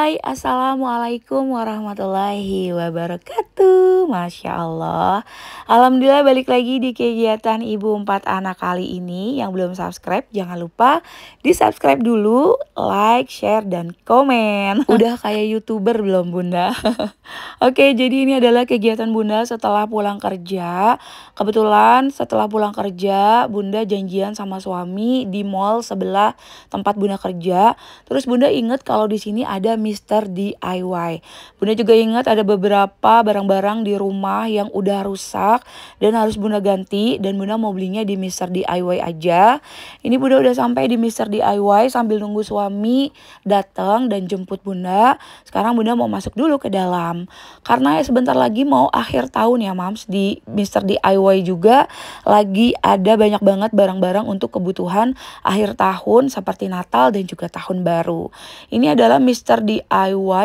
Hai, Assalamualaikum warahmatullahi wabarakatuh. Masya Allah. Alhamdulillah balik lagi di kegiatan Ibu 4 anak kali ini. Yang belum subscribe jangan lupa di subscribe dulu, like, share, dan komen. Udah kayak YouTuber belum Bunda? Oke, jadi ini adalah kegiatan Bunda setelah pulang kerja. Kebetulan setelah pulang kerja, Bunda janjian sama suami di mall sebelah tempat Bunda kerja. Terus Bunda inget kalau di sini ada Mister DIY. Bunda juga ingat ada beberapa barang-barang di rumah yang udah rusak dan harus Bunda ganti, dan Bunda mau belinya di Mister DIY aja. Ini Bunda udah sampai di Mister DIY sambil nunggu suami datang dan jemput Bunda. Sekarang Bunda mau masuk dulu ke dalam. Karena sebentar lagi mau akhir tahun ya Mams, di Mister DIY juga lagi ada banyak banget barang-barang untuk kebutuhan akhir tahun seperti Natal dan juga tahun baru. Ini adalah Mister DIY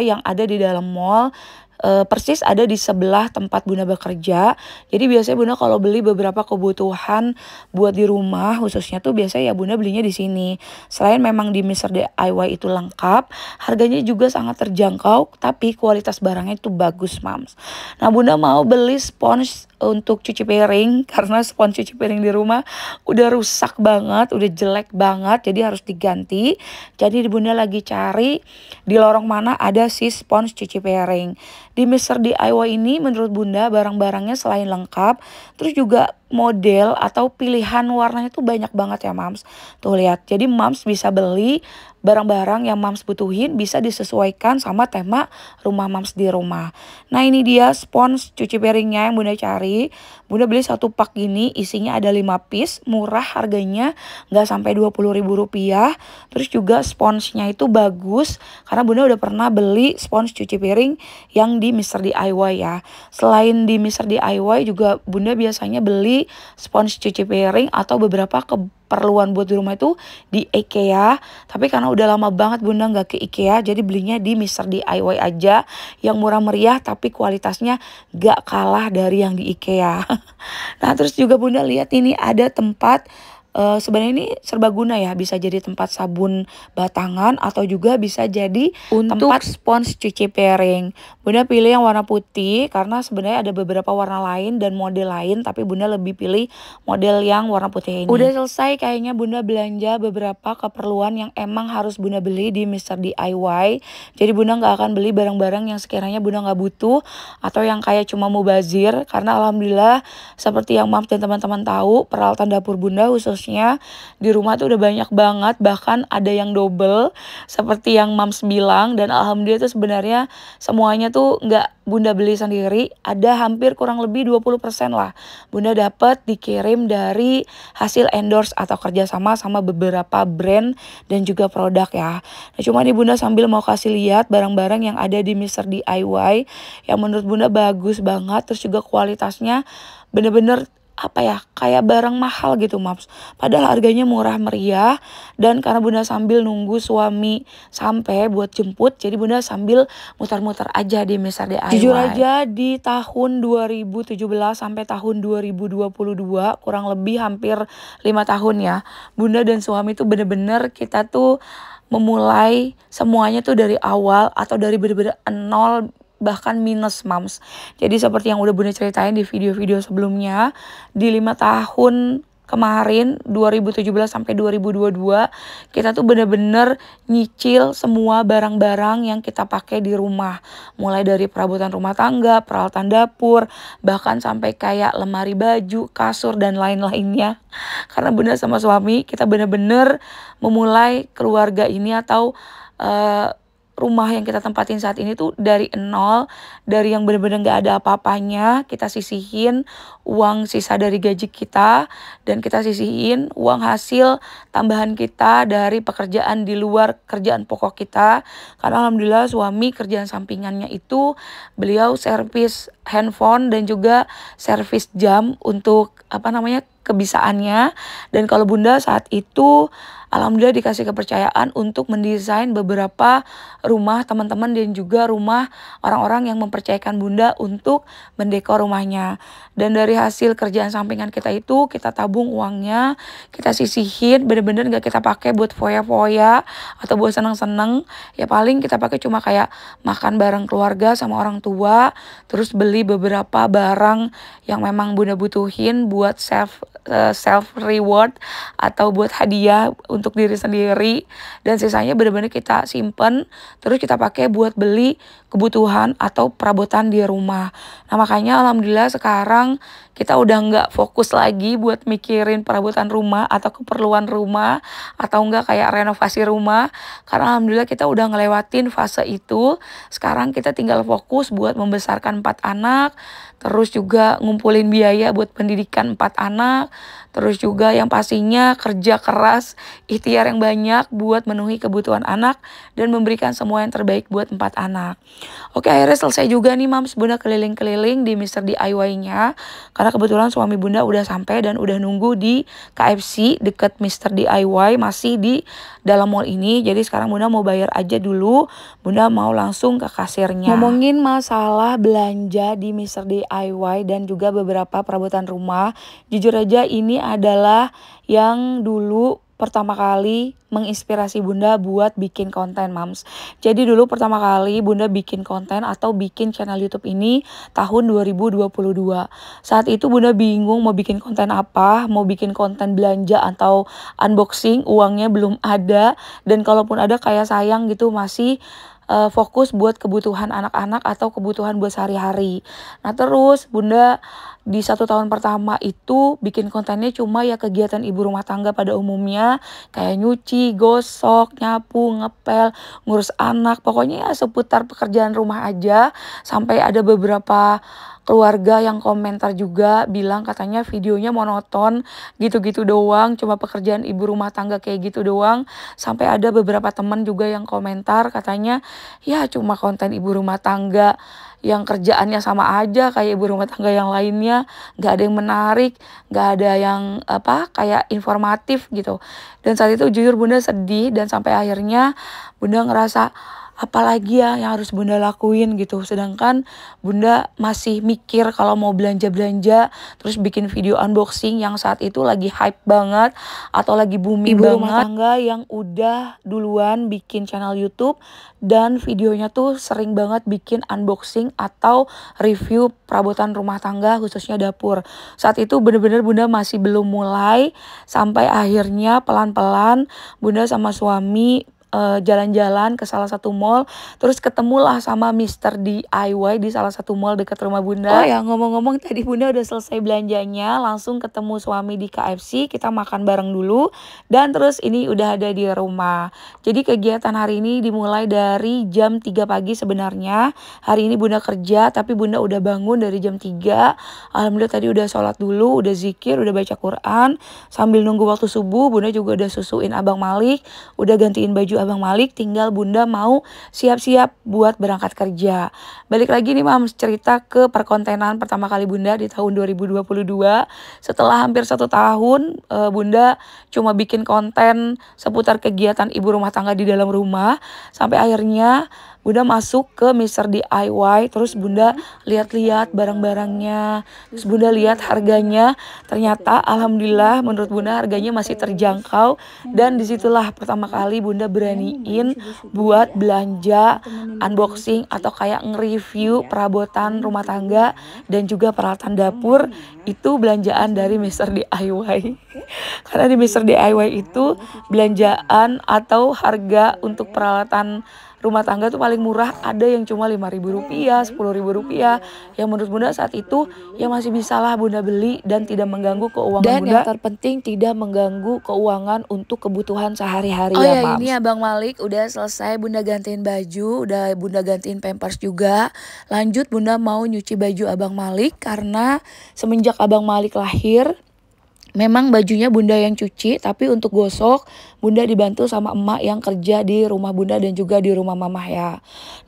yang ada di dalam mall. Persis ada di sebelah tempat Bunda bekerja. Jadi biasanya Bunda kalau beli beberapa kebutuhan buat di rumah khususnya tuh biasanya ya Bunda belinya di sini. Selain memang di Mister DIY itu lengkap, harganya juga sangat terjangkau, tapi kualitas barangnya itu bagus Mams. Nah Bunda mau beli spons untuk cuci piring karena spons cuci piring di rumah udah rusak banget, udah jelek banget, jadi harus diganti. Jadi Bunda lagi cari di lorong mana ada si spons cuci piring. Di Mister DIY ini menurut Bunda barang-barangnya selain lengkap, terus juga model atau pilihan warnanya tuh banyak banget ya Mams. Tuh lihat, jadi Mams bisa beli barang-barang yang Mams butuhin, bisa disesuaikan sama tema rumah Mams di rumah. Nah ini dia spons cuci piringnya yang Bunda cari. Bunda beli satu pak gini, isinya ada 5 piece, murah harganya, nggak sampai Rp20.000. Terus juga sponsnya itu bagus, karena Bunda udah pernah beli spons cuci piring yang di Mister DIY ya. Selain di Mister DIY juga Bunda biasanya beli spons cuci piring atau beberapa keperluan buat di rumah itu di IKEA. Tapi karena udah lama banget Bunda nggak ke IKEA, jadi belinya di Mister DIY aja yang murah meriah tapi kualitasnya gak kalah dari yang di IKEA. Nah terus juga Bunda lihat ini ada tempat, sebenarnya ini serbaguna ya, bisa jadi tempat sabun batangan atau juga bisa jadi untuk tempat spons cuci piring. Bunda pilih yang warna putih karena sebenarnya ada beberapa warna lain dan model lain, tapi Bunda lebih pilih model yang warna putih ini. Udah selesai kayaknya Bunda belanja beberapa keperluan yang emang harus Bunda beli di Mister DIY. Jadi Bunda nggak akan beli barang-barang yang sekiranya Bunda nggak butuh atau yang kayak cuma mubazir, karena alhamdulillah seperti yang Mams dan teman-teman tahu, peralatan dapur Bunda khususnya di rumah tuh udah banyak banget, bahkan ada yang double seperti yang Mams bilang. Dan alhamdulillah itu sebenarnya semuanya tuh nggak Bunda beli sendiri, ada hampir kurang lebih 20% lah Bunda dapat dikirim dari hasil endorse atau kerjasama sama beberapa brand dan juga produk ya. Nah cuma nih Bunda sambil mau kasih lihat barang-barang yang ada di Mister DIY yang menurut Bunda bagus banget, terus juga kualitasnya bener-bener apa ya, kayak barang mahal gitu Mams. Padahal harganya murah meriah. Dan karena Bunda sambil nunggu suami sampai buat jemput, jadi Bunda sambil muter-muter aja di Mister DIY. Jujur aja di tahun 2017 sampai tahun 2022, kurang lebih hampir 5 tahun ya, Bunda dan suami tuh bener-bener kita tuh memulai semuanya tuh dari awal atau dari bener-bener nol, bahkan minus Mams. Jadi seperti yang udah Bunda ceritain di video-video sebelumnya, di 5 tahun kemarin 2017 sampai 2022 kita tuh bener-bener nyicil semua barang-barang yang kita pakai di rumah, mulai dari perabotan rumah tangga, peralatan dapur, bahkan sampai kayak lemari baju, kasur, dan lain-lainnya. Karena Bunda sama suami kita bener-bener memulai keluarga ini atau rumah yang kita tempatin saat ini tuh dari nol, dari yang benar-benar gak ada apa-apanya. Kita sisihin uang sisa dari gaji kita, dan kita sisihin uang hasil tambahan kita dari pekerjaan di luar kerjaan pokok kita. Karena alhamdulillah suami kerjaan sampingannya itu beliau servis handphone dan juga servis jam untuk kebisaannya. Dan kalau bunda saat itu alhamdulillah dikasih kepercayaan untuk mendesain beberapa rumah teman-teman dan juga rumah orang-orang yang mempercayakan bunda untuk mendekor rumahnya. Dan dari hasil kerjaan sampingan kita itu kita tabung uangnya, kita sisihin, bener-bener gak kita pakai buat foya-foya atau buat seneng-seneng. Ya paling kita pakai cuma kayak makan bareng keluarga sama orang tua, terus beli beberapa barang yang memang bunda butuhin buat self reward atau buat hadiah untuk diri sendiri, dan sisanya benar-benar kita simpen terus kita pakai buat beli kebutuhan atau perabotan di rumah. Nah makanya alhamdulillah sekarang kita udah nggak fokus lagi buat mikirin perabotan rumah atau keperluan rumah atau enggak kayak renovasi rumah, karena alhamdulillah kita udah ngelewatin fase itu. Sekarang kita tinggal fokus buat membesarkan 4 anak, terus juga ngumpulin biaya buat pendidikan 4 anak, terus juga yang pastinya kerja keras, ikhtiar yang banyak buat memenuhi kebutuhan anak dan memberikan semua yang terbaik buat 4 anak. Oke, akhirnya selesai juga nih Mams, bunda keliling-keliling di Mr. DIY-nya. Karena kebetulan suami bunda udah sampai dan udah nunggu di KFC deket Mr. DIY, masih di dalam mall ini. Jadi sekarang bunda mau bayar aja dulu, bunda mau langsung ke kasirnya. Ngomongin masalah belanja di Mr. DIY dan juga beberapa perabotan rumah, jujur aja ini adalah yang dulu pertama kali menginspirasi bunda buat bikin konten Mams. Jadi dulu pertama kali bunda bikin konten atau bikin channel YouTube ini tahun 2022. Saat itu bunda bingung mau bikin konten apa, mau bikin konten belanja atau unboxing, uangnya belum ada, dan kalaupun ada kayak sayang gitu, masih fokus buat kebutuhan anak-anak atau kebutuhan buat sehari-hari. Nah terus bunda di 1 tahun pertama itu bikin kontennya cuma ya kegiatan ibu rumah tangga pada umumnya, kayak nyuci, gosok, nyapu, ngepel, ngurus anak, pokoknya ya seputar pekerjaan rumah aja. Sampai ada beberapa keluarga yang komentar juga bilang katanya videonya monoton, gitu-gitu doang, cuma pekerjaan ibu rumah tangga kayak gitu doang. Sampai ada beberapa teman juga yang komentar katanya ya cuma konten ibu rumah tangga yang kerjaannya sama aja kayak ibu rumah tangga yang lainnya, nggak ada yang menarik, nggak ada yang kayak informatif gitu. Dan saat itu jujur bunda sedih, dan sampai akhirnya bunda ngerasa apalagi ya yang harus bunda lakuin gitu. Sedangkan bunda masih mikir kalau mau belanja-belanja terus bikin video unboxing yang saat itu lagi hype banget atau lagi booming banget. Ibu rumah tangga yang udah duluan bikin channel YouTube dan videonya tuh sering banget bikin unboxing atau review perabotan rumah tangga khususnya dapur. Saat itu bener-bener bunda masih belum mulai, sampai akhirnya pelan-pelan bunda sama suami jalan-jalan ke salah satu mall, terus ketemulah sama Mr. DIY di salah satu mall dekat rumah bunda. Oh ya, ngomong-ngomong tadi bunda udah selesai belanjanya, langsung ketemu suami di KFC, kita makan bareng dulu, dan terus ini udah ada di rumah. Jadi kegiatan hari ini dimulai dari jam 3 pagi sebenarnya. Hari ini bunda kerja, tapi bunda udah bangun dari jam 3. Alhamdulillah tadi udah sholat dulu, udah zikir, udah baca Quran. Sambil nunggu waktu subuh, bunda juga udah susuin Abang Malik, udah gantiin baju Abang Malik, tinggal bunda mau siap-siap buat berangkat kerja. Balik lagi nih Mams, cerita ke perkontenan pertama kali bunda di tahun 2022. Setelah hampir 1 tahun bunda cuma bikin konten seputar kegiatan ibu rumah tangga di dalam rumah, sampai akhirnya bunda masuk ke Mr. DIY. Terus bunda lihat-lihat barang-barangnya, terus bunda lihat harganya, ternyata alhamdulillah menurut bunda harganya masih terjangkau. Dan disitulah pertama kali bunda beraniin buat belanja unboxing atau kayak nge-review perabotan rumah tangga dan juga peralatan dapur. Itu belanjaan dari Mr. DIY. Karena di Mr. DIY itu belanjaan atau harga untuk peralatan rumah tangga tuh paling murah, ada yang cuma Rp5.000, Rp10.000, yang menurut bunda saat itu ya masih bisa lah bunda beli dan tidak mengganggu keuangan dan bunda. Dan yang terpenting tidak mengganggu keuangan untuk kebutuhan sehari-hari. Oh ya Mams. Ini Abang Malik udah selesai bunda gantiin baju, udah bunda gantiin pampers juga. Lanjut bunda mau nyuci baju Abang Malik karena semenjak Abang Malik lahir memang bajunya bunda yang cuci, tapi untuk gosok bunda dibantu sama emak yang kerja di rumah bunda dan juga di rumah mamah ya.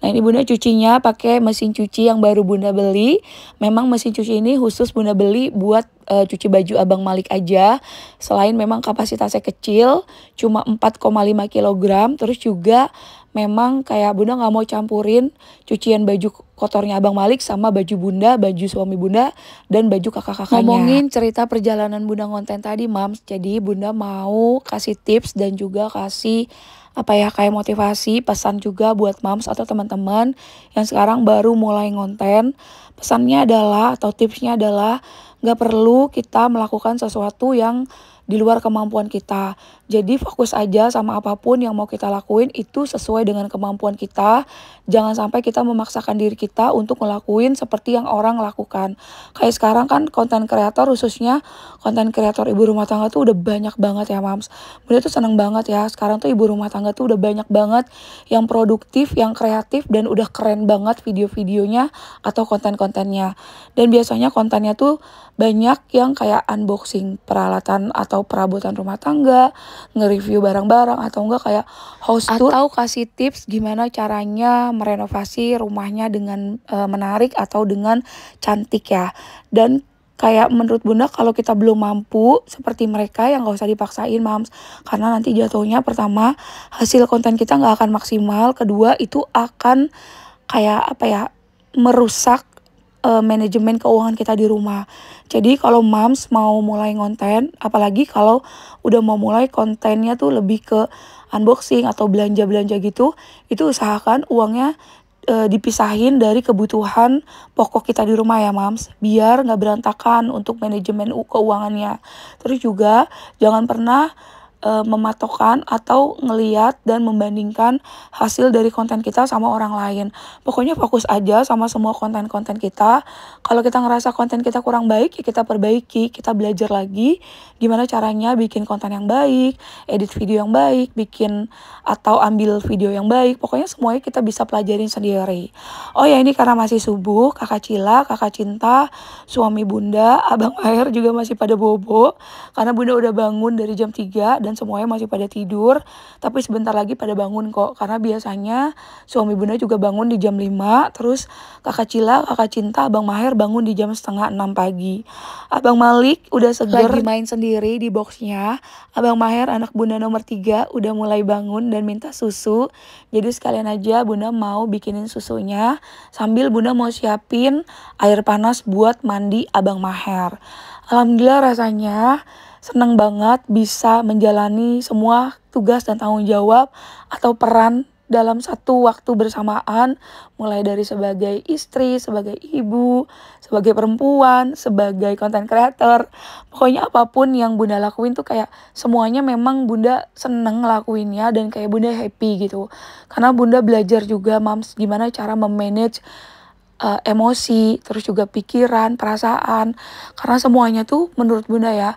Nah ini bunda cucinya pakai mesin cuci yang baru bunda beli. Memang mesin cuci ini khusus bunda beli buat cuci baju Abang Malik aja. Selain memang kapasitasnya kecil, cuma 4,5 kilogram, terus juga memang kayak Bunda nggak mau campurin cucian baju kotornya Abang Malik sama baju Bunda, baju suami Bunda, dan baju kakak-kakaknya. Ngomongin cerita perjalanan Bunda ngonten tadi, Mams, jadi Bunda mau kasih tips dan juga kasih apa ya, kayak motivasi, pesan juga buat Mams atau teman-teman yang sekarang baru mulai ngonten. Pesannya adalah atau tipsnya adalah nggak perlu kita melakukan sesuatu yang di luar kemampuan kita. Jadi fokus aja sama apapun yang mau kita lakuin itu sesuai dengan kemampuan kita. Jangan sampai kita memaksakan diri kita untuk ngelakuin seperti yang orang lakukan. Kayak sekarang kan konten kreator, khususnya konten kreator ibu rumah tangga tuh udah banyak banget ya Mams. Bunda tuh seneng banget ya. Sekarang tuh ibu rumah tangga tuh udah banyak banget yang produktif, yang kreatif, dan udah keren banget video-videonya atau konten-kontennya. Dan biasanya kontennya tuh banyak yang kayak unboxing peralatan atau perabotan rumah tangga, nge-review barang-barang, atau enggak kayak house tour, atau kasih tips gimana caranya merenovasi rumahnya dengan menarik atau dengan cantik ya. Dan kayak menurut Bunda kalau kita belum mampu seperti mereka yang gak usah dipaksain Mams. Karena nanti jatuhnya pertama hasil konten kita gak akan maksimal, kedua itu akan kayak apa ya, merusak manajemen keuangan kita di rumah. Jadi kalau Mams mau mulai ngonten, apalagi kalau udah mau mulai kontennya tuh lebih ke unboxing atau belanja-belanja gitu, itu usahakan uangnya dipisahin dari kebutuhan pokok kita di rumah ya Mams, biar nggak berantakan untuk manajemen keuangannya. Terus juga jangan pernah mematokkan atau ngeliat dan membandingkan hasil dari konten kita sama orang lain. Pokoknya fokus aja sama semua konten-konten kita. Kalau kita ngerasa konten kita kurang baik, ya kita perbaiki, kita belajar lagi gimana caranya bikin konten yang baik, edit video yang baik, bikin atau ambil video yang baik. Pokoknya semuanya kita bisa pelajarin sendiri. Oh ya, ini karena masih subuh, kakak Cila, kakak Cinta, suami Bunda, Abang Air juga masih pada bobo karena Bunda udah bangun dari jam 3 dan semuanya masih pada tidur, tapi sebentar lagi pada bangun kok, karena biasanya suami Bunda juga bangun di jam 5, terus kakak Cila, kakak Cinta, Abang Maher bangun di jam setengah 6 pagi. Abang Malik udah seger lagi main sendiri di boxnya. Abang Maher anak Bunda nomor 3 udah mulai bangun dan minta susu, jadi sekalian aja Bunda mau bikinin susunya sambil Bunda mau siapin air panas buat mandi Abang Maher. Alhamdulillah rasanya senang banget bisa menjalani semua tugas dan tanggung jawab atau peran dalam satu waktu bersamaan, mulai dari sebagai istri, sebagai ibu, sebagai perempuan, sebagai content creator. Pokoknya apapun yang Bunda lakuin tuh kayak semuanya memang Bunda seneng lakuinnya dan kayak Bunda happy gitu. Karena Bunda belajar juga Mams gimana cara memanage emosi, terus juga pikiran, perasaan. Karena semuanya tuh menurut Bunda ya,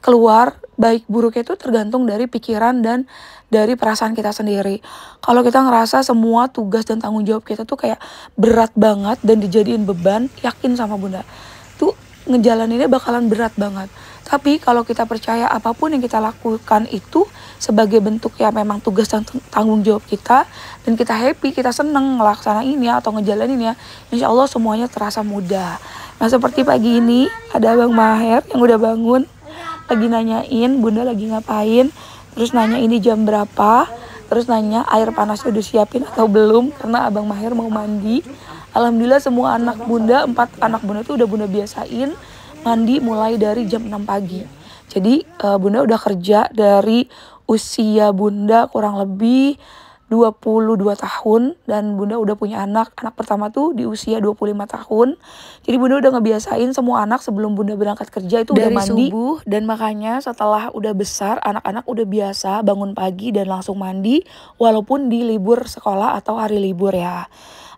keluar baik buruknya itu tergantung dari pikiran dan dari perasaan kita sendiri. Kalau kita ngerasa semua tugas dan tanggung jawab kita tuh kayak berat banget dan dijadiin beban, yakin sama Bunda, tuh ngejalaninnya bakalan berat banget. Tapi kalau kita percaya apapun yang kita lakukan itu sebagai bentuk ya memang tugas dan tanggung jawab kita, dan kita happy, kita seneng ngelaksanainnya atau ngejalaninnya, insya Allah semuanya terasa mudah. Nah seperti pagi ini ada Abang Maher yang udah bangun, lagi nanyain Bunda lagi ngapain, terus nanya ini jam berapa, terus nanya air panasnya udah siapin atau belum karena Abang Maher mau mandi. Alhamdulillah semua anak Bunda, 4 anak Bunda tuh udah Bunda biasain mandi mulai dari jam 6 pagi. Jadi Bunda udah kerja dari usia Bunda kurang lebih 22 tahun dan Bunda udah punya anak pertama tuh di usia 25 tahun. Jadi Bunda udah ngebiasain semua anak sebelum Bunda berangkat kerja itu udah mandi subuh, dan makanya setelah udah besar anak-anak udah biasa bangun pagi dan langsung mandi walaupun di libur sekolah atau hari libur ya.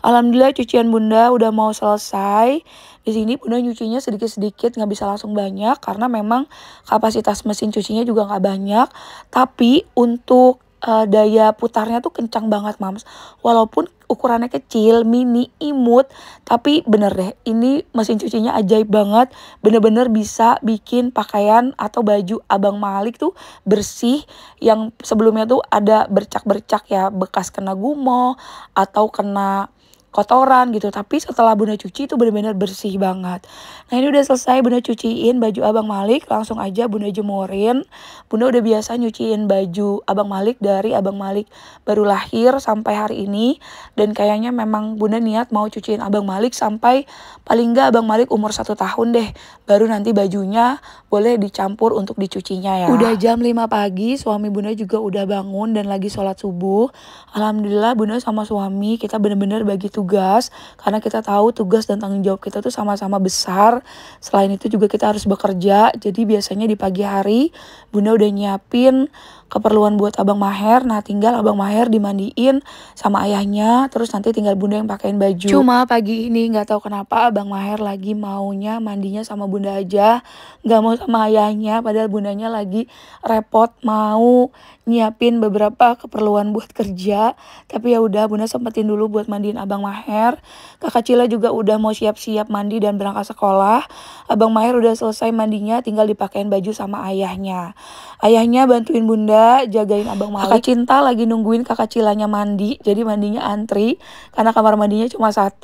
Alhamdulillah cucian Bunda udah mau selesai. Di sini Bunda nyucinya sedikit-sedikit, nggak bisa langsung banyak karena memang kapasitas mesin cucinya juga nggak banyak. Tapi untuk daya putarnya tuh kencang banget Mams. Walaupun ukurannya kecil, mini, imut, tapi bener deh ini mesin cucinya ajaib banget. Bener-bener bisa bikin pakaian atau baju Abang Malik tuh bersih, yang sebelumnya tuh ada bercak-bercak ya, bekas kena gumoh atau kena kotoran gitu. Tapi setelah bunda cuci itu benar-benar bersih banget. Nah ini udah selesai bunda cuciin baju Abang Malik, langsung aja bunda jemurin. Bunda udah biasa nyuciin baju Abang Malik dari Abang Malik baru lahir sampai hari ini. Dan kayaknya memang bunda niat mau cuciin Abang Malik sampai paling nggak Abang Malik umur 1 tahun deh. Baru nanti bajunya boleh dicampur untuk dicucinya ya. Udah jam 5 pagi, suami bunda juga udah bangun dan lagi sholat subuh. Alhamdulillah bunda sama suami kita bener-bener bagi tugas. Karena kita tahu tugas dan tanggung jawab kita tuh sama-sama besar. Selain itu juga kita harus bekerja. Jadi biasanya di pagi hari bunda udah nyiapin keperluan buat Abang Maher. Nah tinggal Abang Maher dimandiin sama ayahnya, terus nanti tinggal bunda yang pakein baju. Cuma pagi ini nggak tahu kenapa Abang Maher lagi maunya mandinya sama bunda aja, nggak mau sama ayahnya. Padahal bundanya lagi repot mau nyiapin beberapa keperluan buat kerja. Tapi ya udah bunda sempetin dulu buat mandiin Abang Maher. Kakak Cila juga udah mau siap-siap mandi dan berangkat sekolah. Abang Maher udah selesai mandinya, tinggal dipakein baju sama ayahnya. Ayahnya bantuin bunda jagain Abang Malik. Kakak Cinta lagi nungguin kakak Cilanya mandi, jadi mandinya antri karena kamar mandinya cuma 1.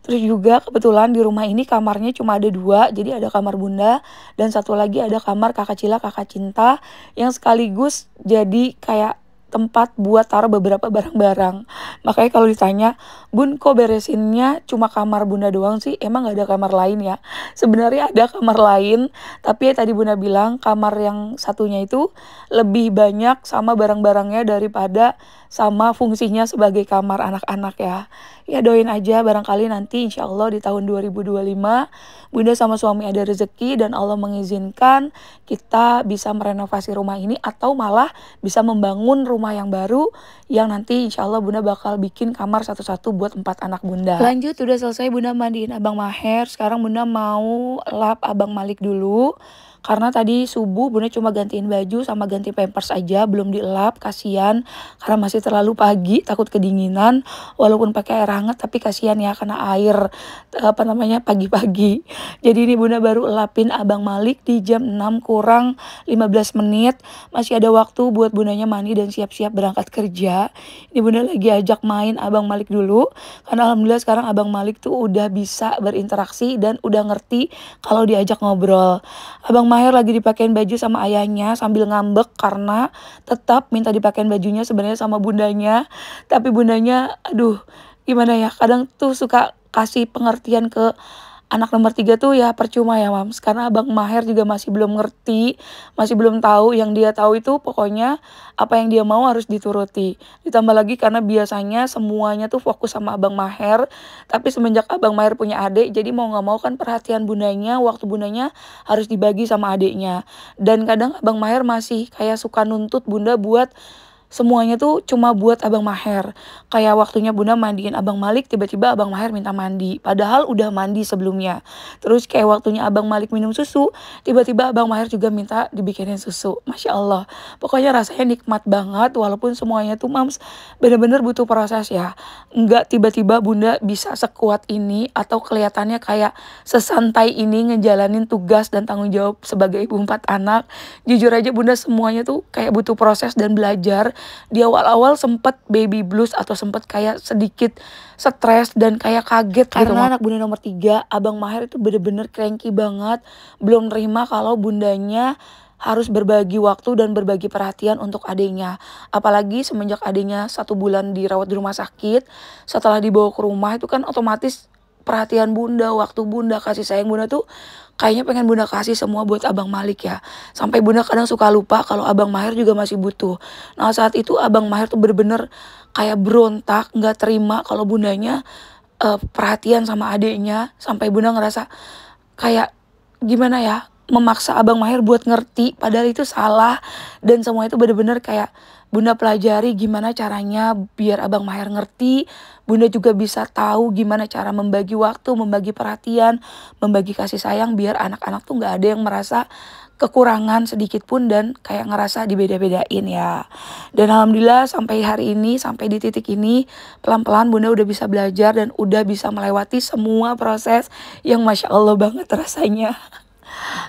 Terus juga kebetulan di rumah ini kamarnya cuma ada 2, jadi ada kamar bunda dan satu lagi ada kamar kakak Cila kakak Cinta yang sekaligus jadi kayak tempat buat taruh beberapa barang-barang. Makanya kalau ditanya, bun kok beresinnya cuma kamar bunda doang sih? Emang gak ada kamar lain ya? Sebenarnya ada kamar lain, tapi ya tadi bunda bilang kamar yang satunya itu lebih banyak sama barang-barangnya daripada sama fungsinya sebagai kamar anak-anak ya. Ya doain aja barangkali nanti insya Allah di tahun 2025 bunda sama suami ada rezeki dan Allah mengizinkan kita bisa merenovasi rumah ini atau malah bisa membangun rumah yang baru yang nanti insya Allah bunda bakal bikin kamar satu-satu buat 4 anak bunda. Lanjut udah selesai bunda mandiin Abang Maher, sekarang bunda mau lap Abang Malik dulu. Karena tadi subuh bunda cuma gantiin baju sama ganti pampers aja, belum dilap, kasihan karena masih terlalu pagi, takut kedinginan. Walaupun pakai air hangat tapi kasihan ya karena air pagi-pagi. Jadi ini bunda baru lapin Abang Malik di jam 6 kurang 15 menit. Masih ada waktu buat bundanya mandi dan siap-siap berangkat kerja. Ini bunda lagi ajak main Abang Malik dulu karena alhamdulillah sekarang Abang Malik tuh udah bisa berinteraksi dan udah ngerti kalau diajak ngobrol. Abang Maher lagi dipakein baju sama ayahnya sambil ngambek karena tetap minta dipakein bajunya sebenarnya sama bundanya. Tapi bundanya aduh gimana ya, kadang tuh suka kasih pengertian ke anak nomor 3 tuh ya percuma ya mams. Karena Abang Maher juga masih belum ngerti, masih belum tahu. Yang dia tahu itu pokoknya apa yang dia mau harus dituruti. Ditambah lagi karena biasanya semuanya tuh fokus sama Abang Maher. Tapi semenjak Abang Maher punya adik, jadi mau gak mau kan perhatian bundanya, waktu bundanya harus dibagi sama adiknya. Dan kadang Abang Maher masih kayak suka nuntut bunda buat semuanya tuh cuma buat Abang Maher. Kayak waktunya bunda mandiin Abang Malik, tiba-tiba Abang Maher minta mandi. Padahal udah mandi sebelumnya. Terus kayak waktunya Abang Malik minum susu, tiba-tiba Abang Maher juga minta dibikinin susu. Masya Allah. Pokoknya rasanya nikmat banget. Walaupun semuanya tuh mams bener-bener butuh proses ya. Enggak tiba-tiba bunda bisa sekuat ini atau kelihatannya kayak sesantai ini ngejalanin tugas dan tanggung jawab sebagai ibu 4 anak. Jujur aja bunda semuanya tuh kayak butuh proses dan belajar. Di awal-awal sempet baby blues atau sempet kayak sedikit stres dan kayak kaget karena gitu. Anak bunda nomor 3 Abang Maher itu bener-bener cranky banget, belum nerima kalau bundanya harus berbagi waktu dan berbagi perhatian untuk adiknya. Apalagi semenjak adiknya 1 bulan dirawat di rumah sakit, setelah dibawa ke rumah itu kan otomatis perhatian bunda, waktu bunda, kasih sayang bunda tuh kayaknya pengen bunda kasih semua buat Abang Malik ya. Sampai bunda kadang suka lupa kalau Abang Maher juga masih butuh. Nah saat itu Abang Maher tuh bener-bener kayak berontak, gak terima kalau bundanya perhatian sama adiknya. Sampai bunda ngerasa kayak gimana ya, memaksa Abang Maher buat ngerti padahal itu salah. Dan semua itu bener-bener kayak bunda pelajari gimana caranya biar Abang Maher ngerti. Bunda juga bisa tahu gimana cara membagi waktu, membagi perhatian, membagi kasih sayang biar anak-anak tuh gak ada yang merasa kekurangan sedikit pun dan kayak ngerasa dibeda-bedain ya. Dan alhamdulillah sampai hari ini, sampai di titik ini pelan-pelan bunda udah bisa belajar dan udah bisa melewati semua proses yang Masya Allah banget rasanya.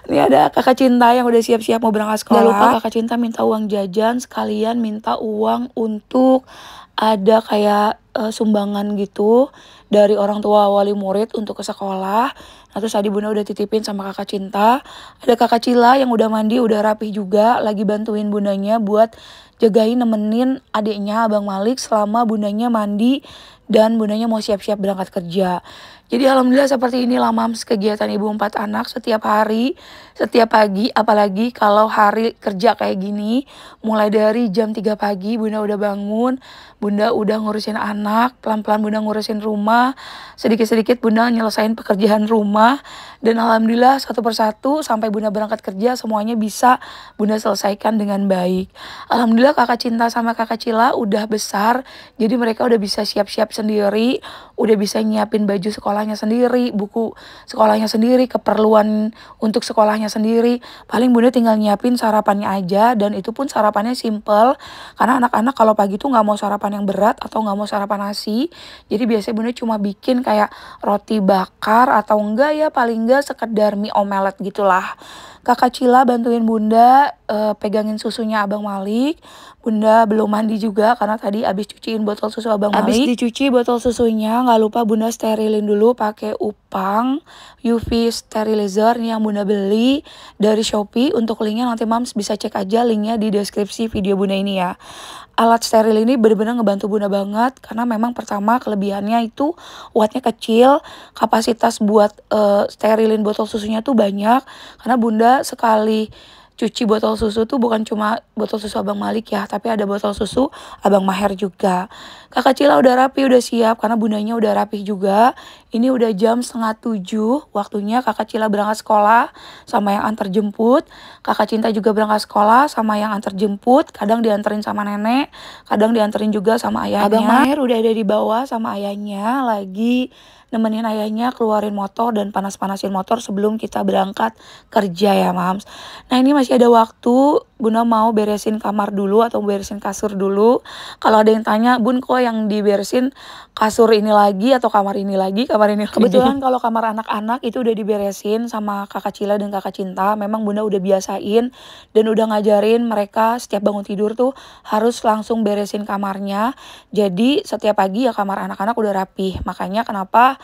Ini ada kakak Cinta yang udah siap-siap mau berangkat sekolah. Gak lupa kakak Cinta minta uang jajan sekalian minta uang untuk ada kayak sumbangan gitu dari orang tua wali murid untuk ke sekolah. Nah terus tadi bunda udah titipin sama kakak Cinta. Ada kakak Cila yang udah mandi, udah rapih juga, lagi bantuin bundanya buat jagain nemenin adiknya Abang Malik selama bundanya mandi dan bundanya mau siap-siap berangkat kerja. Jadi alhamdulillah seperti inilah Mams kegiatan ibu 4 anak setiap hari, setiap pagi, apalagi kalau hari kerja kayak gini, mulai dari jam 3 pagi bunda udah bangun, bunda udah ngurusin anak, pelan-pelan bunda ngurusin rumah, sedikit-sedikit bunda nyelesain pekerjaan rumah, dan alhamdulillah satu persatu sampai bunda berangkat kerja semuanya bisa bunda selesaikan dengan baik. Alhamdulillah kakak Cinta sama kakak Cila udah besar, jadi mereka udah bisa siap-siap sendiri, udah bisa nyiapin baju sekolahnya sendiri, buku sekolahnya sendiri, keperluan untuk sekolahnya sendiri. Paling bunda tinggal nyiapin sarapannya aja, dan itu pun sarapannya simple karena anak-anak kalau pagi tuh nggak mau sarapan yang berat atau nggak mau sarapan nasi. Jadi biasanya bunda cuma bikin kayak roti bakar atau enggak ya paling enggak sekedar mie omelet gitulah. Kakak Cila bantuin bunda pegangin susunya Abang Malik. Bunda belum mandi juga karena tadi abis cuciin botol susu Abang Malik. Abis dicuci botol susunya, nggak lupa bunda sterilin dulu pakai upang UV sterilizer yang bunda beli dari Shopee. Untuk linknya nanti Mams bisa cek aja linknya di deskripsi video bunda ini ya. Alat steril ini benar-benar ngebantu bunda banget karena memang pertama kelebihannya itu wattnya kecil, kapasitas buat sterilin botol susunya tuh banyak karena bunda sekali cuci botol susu tuh bukan cuma botol susu Abang Malik ya, tapi ada botol susu Abang Maher juga. Kakak Cila udah rapi, udah siap karena bundanya udah rapi juga. Ini udah jam 6:30, waktunya kakak Cila berangkat sekolah sama yang antar jemput. Kakak Cinta juga berangkat sekolah sama yang antar jemput, kadang dianterin sama nenek, kadang dianterin juga sama ayahnya. Abang Maher udah ada di bawah sama ayahnya, lagi nemenin ayahnya keluarin motor dan panas-panasin motor sebelum kita berangkat kerja ya Mams. Nah ini masih ada waktu, bunda mau beresin kamar dulu atau beresin kasur dulu. Kalau ada yang tanya, bun kok yang diberesin kasur ini lagi atau kamar ini lagi, kamar ini lagi. Kebetulan kalau kamar anak-anak itu udah diberesin sama kakak Cila dan kakak Cinta. Memang bunda udah biasain dan udah ngajarin mereka setiap bangun tidur tuh harus langsung beresin kamarnya. Jadi setiap pagi ya kamar anak-anak udah rapih. Makanya kenapa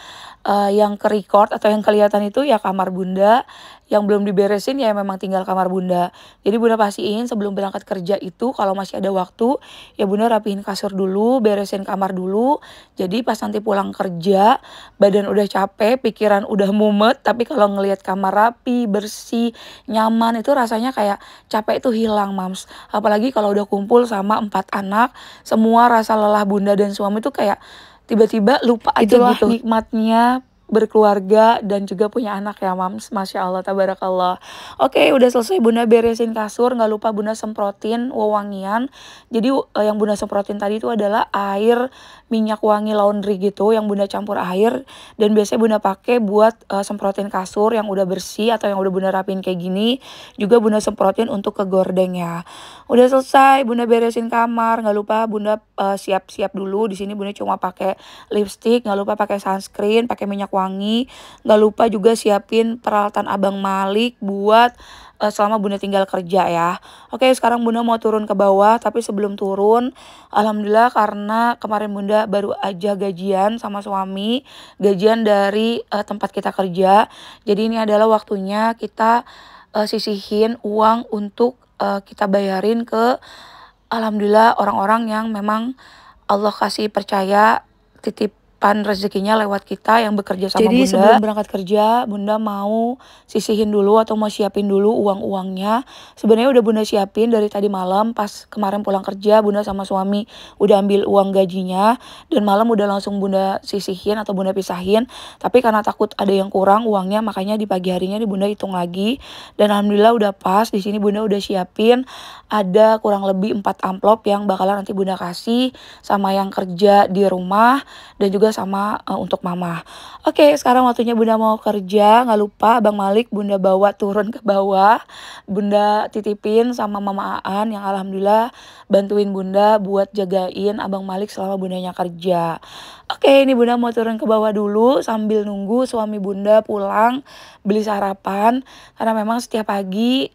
yang ke record atau yang kelihatan itu ya kamar bunda, yang belum diberesin ya memang tinggal kamar bunda. Jadi bunda pastiin sebelum berangkat kerja itu kalau masih ada waktu ya bunda rapihin kasur dulu, beresin kamar dulu. Jadi pas nanti pulang kerja badan udah capek, pikiran udah mumet, tapi kalau ngelihat kamar rapi, bersih, nyaman itu rasanya kayak capek itu hilang Mams. Apalagi kalau udah kumpul sama 4 anak, semua rasa lelah bunda dan suami itu kayak tiba-tiba lupa aja itulah gitu nikmatnya berkeluarga dan juga punya anak ya Mams. Masya Allah, tabarakallah. Oke, udah selesai bunda beresin kasur, nggak lupa bunda semprotin wewangian. Jadi yang bunda semprotin tadi itu adalah air minyak wangi laundry gitu yang bunda campur air, dan biasanya bunda pakai buat semprotin kasur yang udah bersih atau yang udah bunda rapin kayak gini. Juga bunda semprotin untuk ke gordeng ya. Udah selesai bunda beresin kamar, nggak lupa bunda siap-siap dulu. Di sini bunda cuma pakai lipstick, nggak lupa pakai sunscreen, pakai minyak wangi, nggak lupa juga siapin peralatan Abang Malik buat selama bunda tinggal kerja ya. Oke, sekarang bunda mau turun ke bawah, tapi sebelum turun alhamdulillah karena kemarin bunda baru aja gajian sama suami, gajian dari tempat kita kerja. Jadi ini adalah waktunya kita sisihin uang untuk kita bayarin ke alhamdulillah orang-orang yang memang Allah kasih percaya titipan rezekinya lewat kita yang bekerja sama bunda. Jadi sebelum berangkat kerja bunda mau sisihin dulu atau mau siapin dulu uang-uangnya. Sebenarnya udah bunda siapin dari tadi malam, pas kemarin pulang kerja bunda sama suami udah ambil uang gajinya dan malam udah langsung bunda sisihin atau bunda pisahin. Tapi karena takut ada yang kurang uangnya, makanya di pagi harinya di bunda hitung lagi dan alhamdulillah udah pas. Di sini bunda udah siapin ada kurang lebih 4 amplop yang bakalan nanti bunda kasih sama yang kerja di rumah dan juga sama untuk mama. Oke, sekarang waktunya bunda mau kerja. Nggak lupa Bang Malik bunda bawa turun ke bawah, bunda titipin sama mama Aan yang alhamdulillah bantuin bunda buat jagain Abang Malik selama bundanya kerja. Oke, ini bunda mau turun ke bawah dulu sambil nunggu suami bunda pulang beli sarapan. Karena memang setiap pagi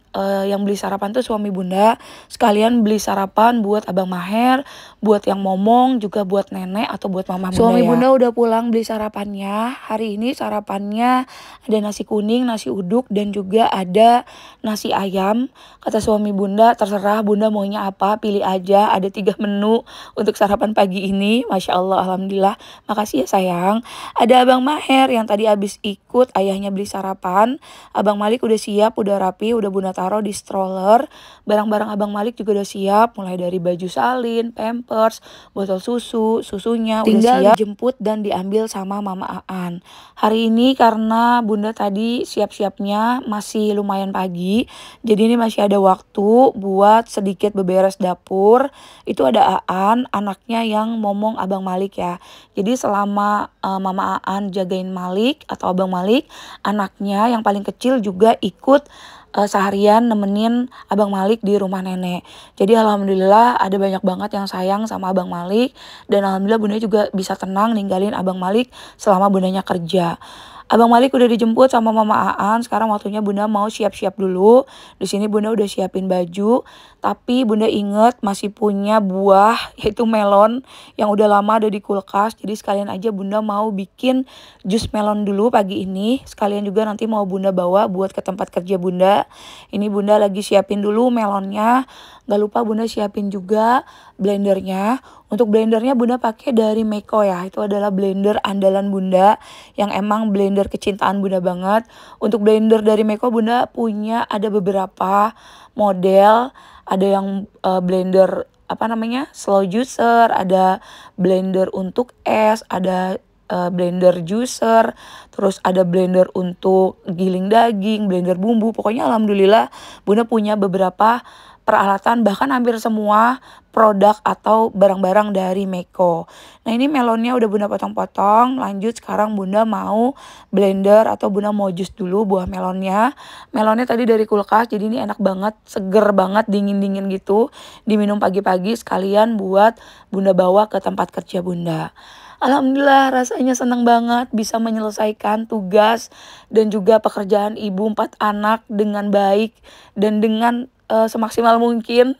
yang beli sarapan tuh suami bunda. Sekalian beli sarapan buat Abang Maher, buat yang momong, juga buat nenek atau buat mama bunda. Suami bunda udah pulang beli sarapannya. Hari ini sarapannya ada nasi kuning, nasi uduk, dan juga ada nasi ayam. Kata suami bunda, terserah bunda maunya apa, pilih aja. Ada 3 menu untuk sarapan pagi ini. Masya Allah, alhamdulillah. Makasih ya sayang. Ada Abang Maher yang tadi habis ikut ayahnya beli sarapan. Abang Malik udah siap, udah rapi, udah bunda taruh di stroller. Barang-barang Abang Malik juga udah siap, mulai dari baju salin, pampers, botol susu, susunya tinggal udah siap dijemput dan diambil sama Mama Aan. Hari ini karena bunda tadi siap-siapnya masih lumayan pagi, jadi ini masih ada waktu buat sedikit beberes dapur. Itu ada Aan, anaknya yang momong Abang Malik ya. Jadi selama Mama Aan jagain Malik atau Abang Malik, anaknya yang paling kecil juga ikut seharian nemenin Abang Malik di rumah nenek. Jadi alhamdulillah ada banyak banget yang sayang sama Abang Malik, dan alhamdulillah bunda juga bisa tenang ninggalin Abang Malik selama bundanya kerja. Abang Malik udah dijemput sama Mama Aan. Sekarang waktunya bunda mau siap-siap dulu. Di sini bunda udah siapin baju, tapi bunda inget masih punya buah yaitu melon yang udah lama ada di kulkas. Jadi sekalian aja bunda mau bikin jus melon dulu pagi ini. Sekalian juga nanti mau bunda bawa buat ke tempat kerja bunda. Ini bunda lagi siapin dulu melonnya. Gak lupa bunda siapin juga blendernya. Untuk blendernya bunda pakai dari Meko ya. Itu adalah blender andalan bunda yang emang blender kecintaan bunda banget. Untuk blender dari Meko bunda punya ada beberapa model. Ada yang blender apa namanya, slow juicer, ada blender untuk es, ada blender juicer, terus ada blender untuk giling daging, blender bumbu. Pokoknya alhamdulillah bunda punya beberapa peralatan, bahkan hampir semua produk atau barang-barang dari Meko. Nah ini melonnya udah bunda potong-potong. Lanjut sekarang bunda mau blender atau bunda mau jus dulu buah melonnya. Melonnya tadi dari kulkas, jadi ini enak banget, seger banget, dingin-dingin gitu. Diminum pagi-pagi sekalian buat bunda bawa ke tempat kerja bunda. Alhamdulillah rasanya senang banget bisa menyelesaikan tugas dan juga pekerjaan ibu 4 anak dengan baik dan dengan semaksimal mungkin.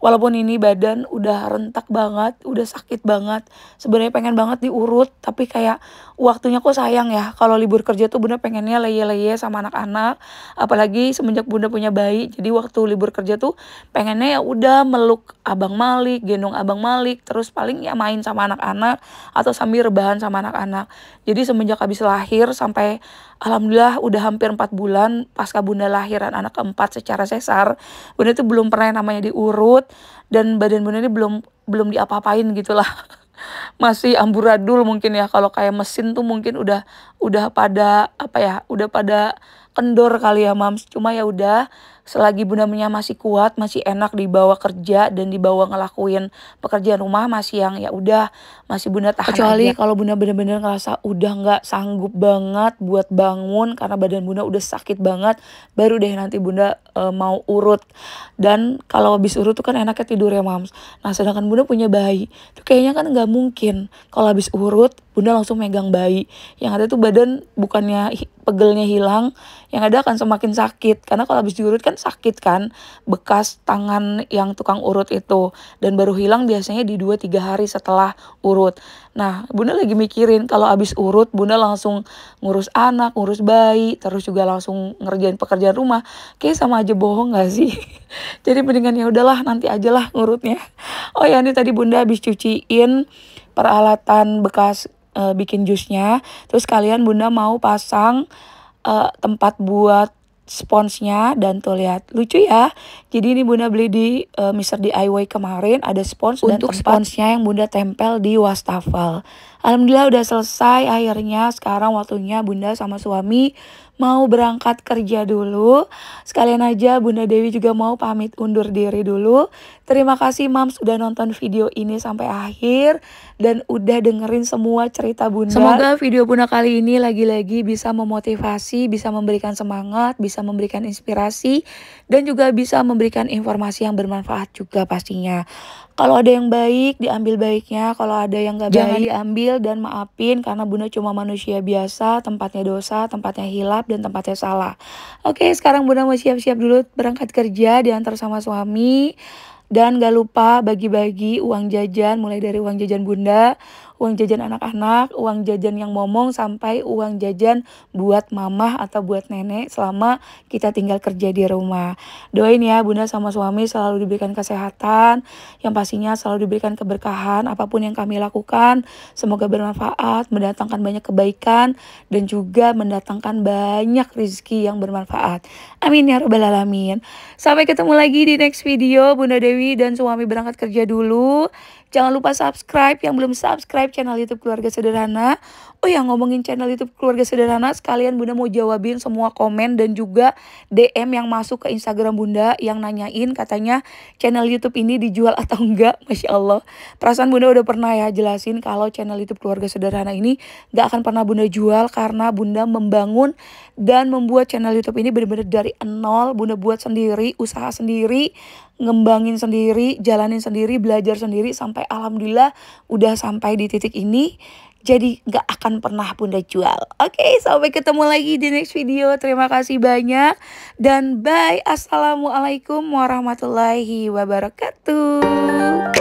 Walaupun ini badan udah rentak banget, udah sakit banget. Sebenarnya pengen banget diurut, tapi kayak waktunya kok sayang ya. Kalau libur kerja tuh bunda pengennya leye-leye sama anak-anak. Apalagi semenjak bunda punya bayi. Jadi waktu libur kerja tuh pengennya ya udah meluk Abang Malik, gendong Abang Malik, terus paling ya main sama anak-anak atau sambil rebahan sama anak-anak. Jadi semenjak habis lahir sampai alhamdulillah udah hampir 4 bulan pasca bunda lahiran anak keempat secara sesar, bunda tuh belum pernah namanya diurut, dan badan bunda ini belum diapa-apain gitulah. Masih amburadul mungkin ya, kalau kayak mesin tuh mungkin udah pada apa ya, udah pada kendor kali ya mams. Cuma ya udah, selagi bundanya masih kuat, masih enak dibawa kerja dan dibawa ngelakuin pekerjaan rumah, masih yang ya udah, masih bunda tahan. Kecuali kalau bunda bener-bener ngerasa udah nggak sanggup banget buat bangun karena badan bunda udah sakit banget, baru deh nanti bunda mau urut. Dan kalau habis urut tuh kan enaknya tidur ya mams. Nah sedangkan bunda punya bayi tuh kayaknya kan nggak mungkin kalau habis urut bunda langsung megang bayi. Yang ada tuh badan bukannya pegelnya hilang, yang ada akan semakin sakit. Karena kalau habis diurut kan sakit kan, bekas tangan yang tukang urut itu. Dan baru hilang biasanya di 2-3 hari setelah urut. Nah bunda lagi mikirin kalau habis urut bunda langsung ngurus anak, ngurus bayi, terus juga langsung ngerjain pekerjaan rumah. Kayak sama aja bohong gak sih? Jadi mendingan ya udahlah nanti aja lah ngurutnya. Oh ya, ini tadi bunda habis cuciin peralatan bekas bikin jusnya. Terus kalian bunda mau pasang tempat buat sponsnya, dan tuh lihat lucu ya. Jadi ini bunda beli di Mr. DIY kemarin, ada spons dan untuk sponsnya yang bunda tempel di wastafel. Alhamdulillah udah selesai akhirnya. Sekarang waktunya bunda sama suami mau berangkat kerja dulu. Sekalian aja Bunda Dewi juga mau pamit undur diri dulu. Terima kasih Mams udah nonton video ini sampai akhir dan udah dengerin semua cerita Bunda. Semoga video Bunda kali ini lagi-lagi bisa memotivasi, bisa memberikan semangat, bisa memberikan inspirasi, dan juga bisa memberikan informasi yang bermanfaat juga pastinya. Kalau ada yang baik, diambil baiknya. Kalau ada yang gak baik, jangan diambil dan maafin. Karena Bunda cuma manusia biasa, tempatnya dosa, tempatnya hilap, dan tempatnya salah. Oke, sekarang Bunda mau siap-siap dulu berangkat kerja, diantar sama suami. Dan gak lupa bagi-bagi uang jajan, mulai dari uang jajan Bunda, uang jajan anak-anak, uang jajan yang momong, sampai uang jajan buat mama atau buat nenek selama kita tinggal kerja di rumah. Doain ya Bunda sama suami selalu diberikan kesehatan, yang pastinya selalu diberikan keberkahan apapun yang kami lakukan. Semoga bermanfaat, mendatangkan banyak kebaikan, dan juga mendatangkan banyak rezeki yang bermanfaat. Amin ya rabbal alamin. Sampai ketemu lagi di next video. Bunda Dewi dan suami berangkat kerja dulu. Jangan lupa subscribe yang belum subscribe channel YouTube Keluarga Sederhana. Oh ya, ngomongin channel YouTube Keluarga Sederhana, sekalian Bunda mau jawabin semua komen dan juga DM yang masuk ke Instagram Bunda yang nanyain katanya channel YouTube ini dijual atau enggak. Masya Allah. Perasaan Bunda udah pernah ya jelasin kalau channel YouTube Keluarga Sederhana ini gak akan pernah Bunda jual karena Bunda membangun dan membuat channel YouTube ini benar-benar dari nol. Bunda buat sendiri, usaha sendiri, ngembangin sendiri, jalanin sendiri, belajar sendiri, sampai alhamdulillah udah sampai di titik ini. Jadi gak akan pernah Bunda jual. Oke, sampai ketemu lagi di next video. Terima kasih banyak dan bye. Assalamualaikum warahmatullahi wabarakatuh.